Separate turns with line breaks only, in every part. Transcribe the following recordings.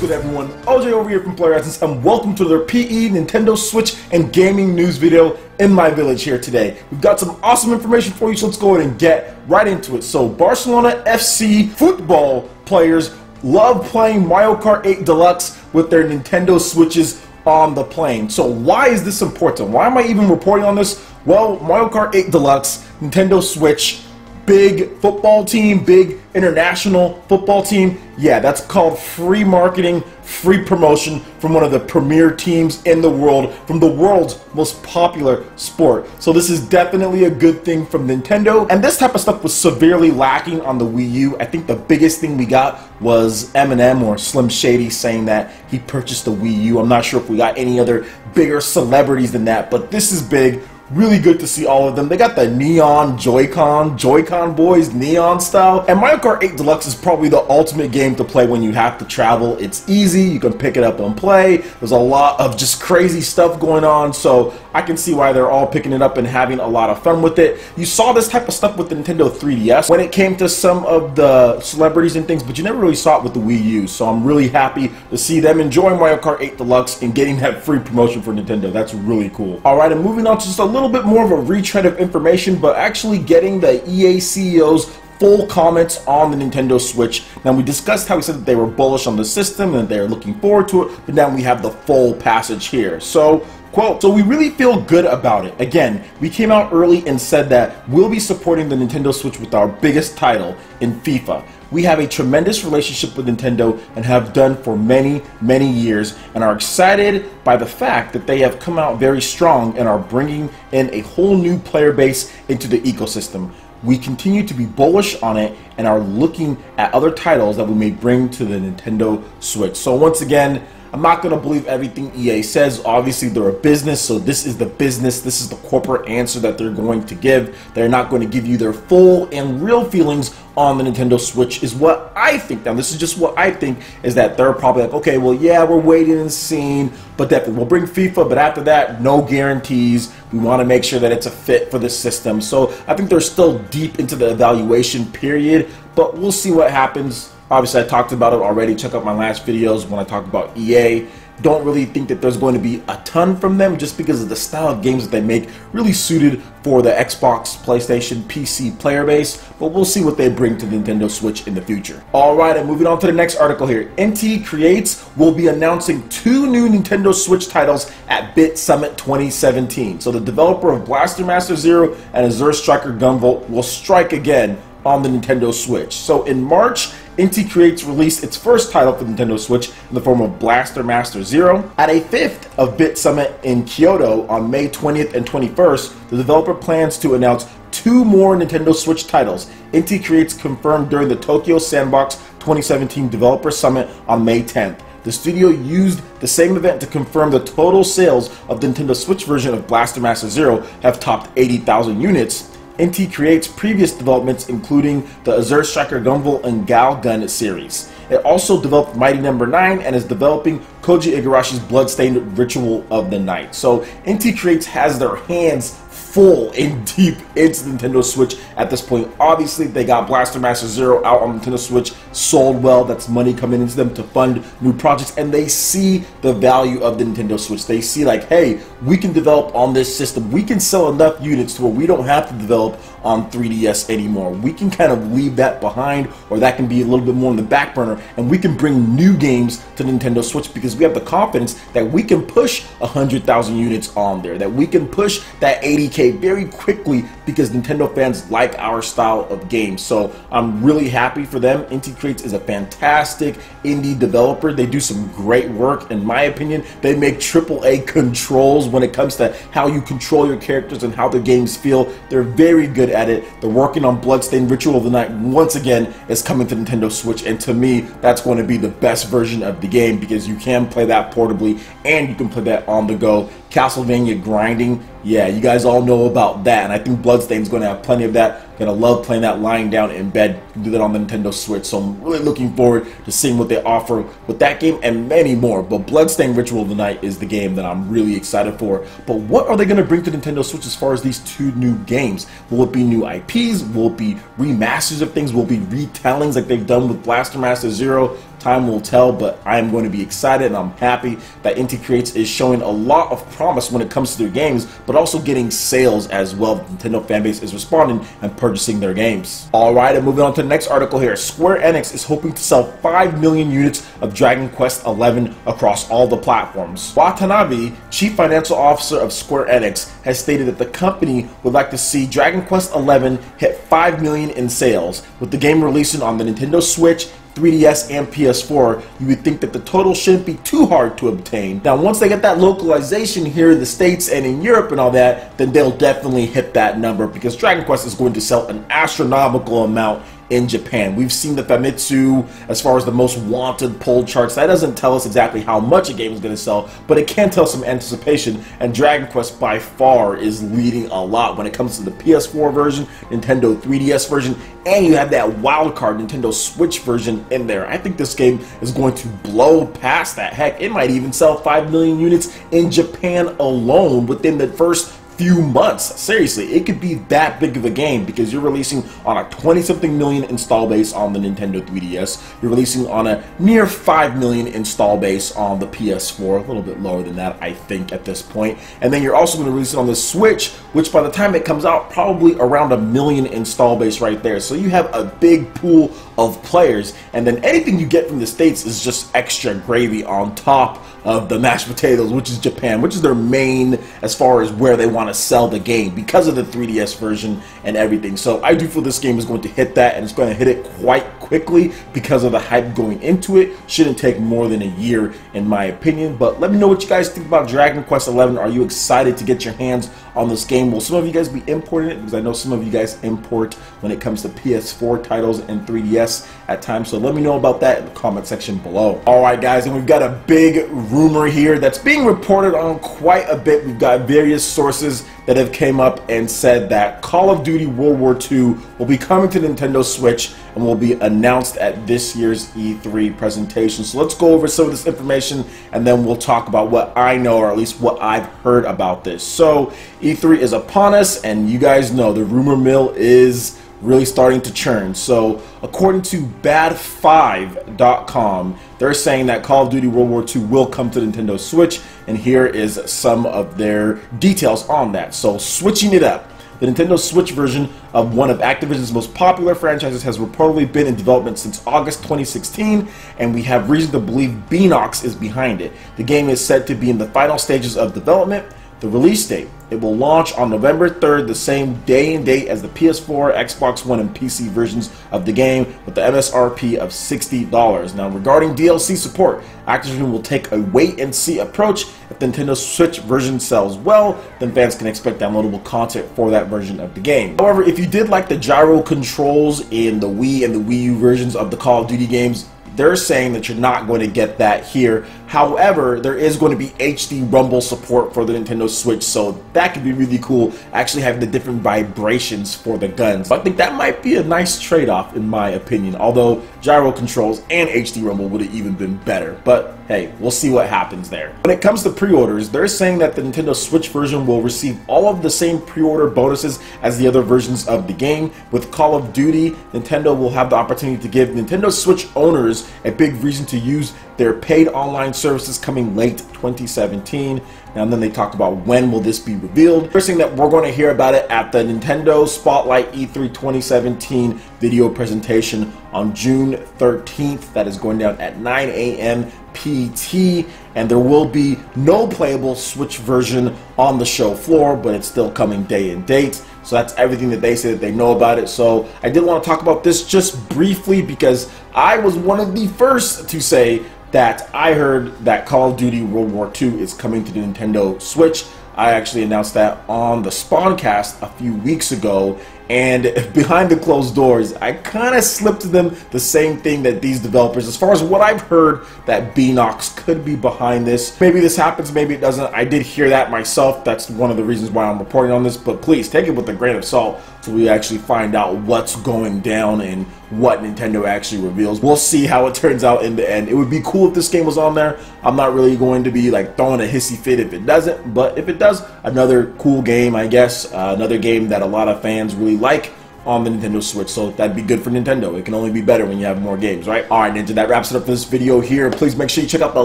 good, everyone? OJ over here from PlayerEssence, and welcome to their PE, Nintendo Switch, and gaming news video in my village here today. We've got some awesome information for you, so let's go ahead and get right into it. So, Barcelona FC football players love playing Mario Kart 8 Deluxe with their Nintendo Switches on the plane. So why is this important? Why am I even reporting on this? Well, Mario Kart 8 Deluxe, Nintendo Switch, big football team, big international football team. Yeah, that's called free marketing, free promotion from one of the premier teams in the world, from the world's most popular sport. So this is definitely a good thing from Nintendo. And this type of stuff was severely lacking on the Wii U. I think the biggest thing we got was Eminem or Slim Shady saying that he purchased the Wii U. I'm not sure if we got any other bigger celebrities than that, but this is big. Really good to see all of them. They got the neon Joy-Con boys, neon style. And Mario Kart 8 Deluxe is probably the ultimate game to play when you have to travel. It's easy, you can pick it up and play. There's a lot of just crazy stuff going on, so I can see why they're all picking it up and having a lot of fun with it. You saw this type of stuff with the Nintendo 3DS when it came to some of the celebrities and things, but you never really saw it with the Wii U. So I'm really happy to see them enjoying Mario Kart 8 Deluxe and getting that free promotion for Nintendo. That's really cool. Alright, and moving on to just a little bit more of a retread of information, but actually getting the EA CEO's full comments on the Nintendo Switch. Now, we discussed how he said that they were bullish on the system and they're looking forward to it, but now we have the full passage here. So, quote, "So we really feel good about it. Again, we came out early and said that we'll be supporting the Nintendo Switch with our biggest title in FIFA. We have a tremendous relationship with Nintendo and have done for many, many years, and are excited by the fact that they have come out very strong and are bringing in a whole new player base into the ecosystem. We continue to be bullish on it and are looking at other titles that we may bring to the Nintendo Switch." So once again, I'm not going to believe everything EA says. Obviously, they're a business, so this is the business, this is the corporate answer that they're going to give. They're not going to give you their full and real feelings on the Nintendo Switch, is what I think. Now, this is just what I think, is that they're probably like, okay, well, yeah, we're waiting and seeing, but definitely we'll bring FIFA, but after that, no guarantees. We want to make sure that it's a fit for the system. So I think they're still deep into the evaluation period, but we'll see what happens. Obviously, I talked about it already. Check out my last videos when I talked about EA. Don't really think that there's going to be a ton from them just because of the style of games that they make, really suited for the Xbox, PlayStation, PC player base, but we'll see what they bring to the Nintendo Switch in the future. Alright, and moving on to the next article here. Inti Creates will be announcing 2 new Nintendo Switch titles at Bit Summit 2017. So the developer of Blaster Master Zero and Azure Striker Gunvolt will strike again on the Nintendo Switch. So in March, Inti Creates released its first title for Nintendo Switch in the form of Blaster Master Zero. At a 5th of Bit Summit in Kyoto on May 20th and 21st, the developer plans to announce 2 more Nintendo Switch titles. Inti Creates confirmed during the Tokyo Sandbox 2017 Developer Summit on May 10th. The studio used the same event to confirm the total sales of the Nintendo Switch version of Blaster Master Zero have topped 80,000 units. Inti Creates previous developments including the Azure Striker Gunvolt and Gal Gun series. It also developed Mighty No. 9 and is developing Koji Igarashi's Bloodstained Ritual of the Night. So Inti Creates has their hands full and deep into Nintendo Switch at this point. Obviously, they got Blaster Master Zero out on Nintendo Switch, sold well, that's money coming into them to fund new projects, and they see the value of the Nintendo Switch. They see like, hey, we can develop on this system, we can sell enough units to where we don't have to develop on 3DS anymore. We can kind of leave that behind, or that can be a little bit more in the back burner, and we can bring new games to the Nintendo Switch because we have the confidence that we can push 100,000 units on there, that we can push that 80K very quickly because Nintendo fans like our style of games. So I'm really happy for them. Inti Creates is a fantastic indie developer. They do some great work, in my opinion. They make AAA controls when it comes to how you control your characters and how the games feel. They're very good at it. They're working on Bloodstained Ritual of the Night. Once again, is coming to Nintendo Switch, and to me, that's going to be the best version of the game because you can play that portably and you can play that on the go. Castlevania grinding, Yeah, you guys all know about that, and I think Bloodstain's going to have plenty of that. Gonna love playing that lying down in bed. You can do that on the Nintendo Switch, so I'm really looking forward to seeing what they offer with that game and many more. But Bloodstained Ritual of the Night is the game that I'm really excited for. But what are they gonna bring to Nintendo Switch as far as these two new games? Will it be new IPs? Will it be remasters of things? Will it be retellings like they've done with Blaster Master Zero? Time will tell, but I am going to be excited, and I'm happy that Inti Creates is showing a lot of promise when it comes to their games, but also getting sales as well. The Nintendo fanbase is responding and purchasing their games. Alright, and moving on to the next article here. Square Enix is hoping to sell 5 million units of Dragon Quest XI across all the platforms. Watanabe, Chief Financial Officer of Square Enix, has stated that the company would like to see Dragon Quest XI hit 5 million in sales. With the game releasing on the Nintendo Switch, 3DS and PS4, you would think that the total shouldn't be too hard to obtain. Now, once they get that localization here in the States and in Europe and all that, then they'll definitely hit that number, because Dragon Quest is going to sell an astronomical amount in Japan. We've seen the Famitsu as far as the most wanted pull charts. That doesn't tell us exactly how much a game is going to sell, but it can tell some anticipation, and Dragon Quest by far is leading a lot when it comes to the PS4 version, Nintendo 3DS version, and you have that wild card Nintendo Switch version in there. I think this game is going to blow past that. Heck, it might even sell 5 million units in Japan alone within the first few months. Seriously, it could be that big of a game, because you're releasing on a 20-something million install base on the Nintendo 3DS. You're releasing on a near 5 million install base on the PS4, a little bit lower than that, I think, at this point. And then you're also going to release it on the Switch, which by the time it comes out, probably around 1 million install base right there. So you have a big pool of players, and then anything you get from the States is just extra gravy on top of the mashed potatoes, which is Japan, which is their main as far as where they want to sell the game because of the 3DS version and everything. So I do feel this game is going to hit that, and it's going to hit it quite quickly because of the hype going into it. Shouldn't take more than a year in my opinion. But let me know what you guys think about Dragon Quest XI. Are you excited to get your hands on this game? Will some of you guys be importing it? Because I know some of you guys import when it comes to PS4 titles and 3DS at times. So let me know about that in the comment section below. Alright guys, and we've got a big rumor here that's being reported on quite a bit. We've got various sources that have came up and said that Call of Duty World War II will be coming to Nintendo Switch and will be announced at this year's E3 presentation. So let's go over some of this information, and then we'll talk about what I know, or at least what I've heard about this. So E3 is upon us, and you guys know the rumor mill is really starting to churn. So according to bad5.com, they're saying that Call of Duty World War II will come to Nintendo Switch, and here is some of their details on that. So switching it up, the Nintendo Switch version of one of Activision's most popular franchises has reportedly been in development since August 2016, and we have reason to believe Beanox is behind it. The game is said to be in the final stages of development. The release date, it will launch on November 3rd, the same day and date as the PS4, Xbox One, and PC versions of the game, with the MSRP of $60. Now, regarding DLC support, Activision will take a wait-and-see approach. If the Nintendo Switch version sells well, then fans can expect downloadable content for that version of the game. However, if you did like the gyro controls in the Wii and the Wii U versions of the Call of Duty games, they're saying that you're not going to get that here. However, there is going to be HD rumble support for the Nintendo Switch, so that could be really cool, actually having the different vibrations for the guns. So I think that might be a nice trade-off in my opinion, although gyro controls and HD rumble would have even been better. But hey, we'll see what happens there. When it comes to pre-orders, they're saying that the Nintendo Switch version will receive all of the same pre-order bonuses as the other versions of the game. With Call of Duty, Nintendo will have the opportunity to give Nintendo Switch owners a big reason to use their paid online services coming late 2017. And then they talk about when will this be revealed. First thing that we're going to hear about it at the Nintendo Spotlight E3 2017 video presentation on June 13th. That is going down at 9 a.m. PT, and there will be no playable Switch version on the show floor, but it's still coming day and date. So that's everything that they say that they know about it. So I did want to talk about this just briefly, because I was one of the first to say that I heard that Call of Duty World War II is coming to the Nintendo Switch. I actually announced that on the Spawncast a few weeks ago, And behind the closed doors, I kind of slipped to them the same thing that these developers, as far as what I've heard, that Beanox could be behind this. Maybe this happens, maybe it doesn't. I did hear that myself. That's one of the reasons why I'm reporting on this. But please take it with a grain of salt so we actually find out what's going down and what Nintendo actually reveals. We'll see how it turns out in the end. It would be cool if this game was on there. I'm not really going to be like throwing a hissy fit if it doesn't, but if it does, another cool game, I guess. Another game that a lot of fans really like on the Nintendo Switch, so that'd be good for Nintendo. It can only be better when you have more games, right? Alright, Ninja, that wraps it up for this video here. Please make sure you check out the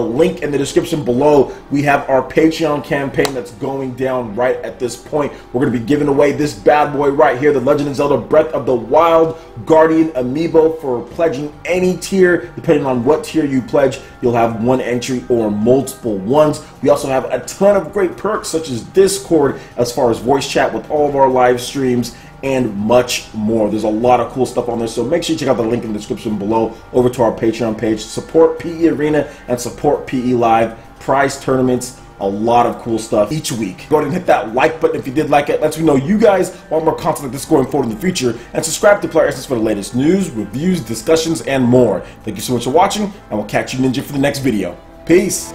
link in the description below. We have our Patreon campaign that's going down right at this point. We're going to be giving away this bad boy right here, the Legend of Zelda Breath of the Wild Guardian Amiibo. For pledging any tier, depending on what tier you pledge, you'll have one entry or multiple ones. We also have a ton of great perks such as Discord, as far as voice chat with all of our live streams, and much more. There's a lot of cool stuff on there, so make sure you check out the link in the description below over to our Patreon page. Support PE Arena and support PE Live, prize tournaments, a lot of cool stuff each week. Go ahead and hit that like button if you did like it. Lets me know you guys want more content like this going forward in the future, and subscribe to PlayerEssence for the latest news, reviews, discussions, and more. Thank you so much for watching, and we'll catch you, Ninja, for the next video. Peace!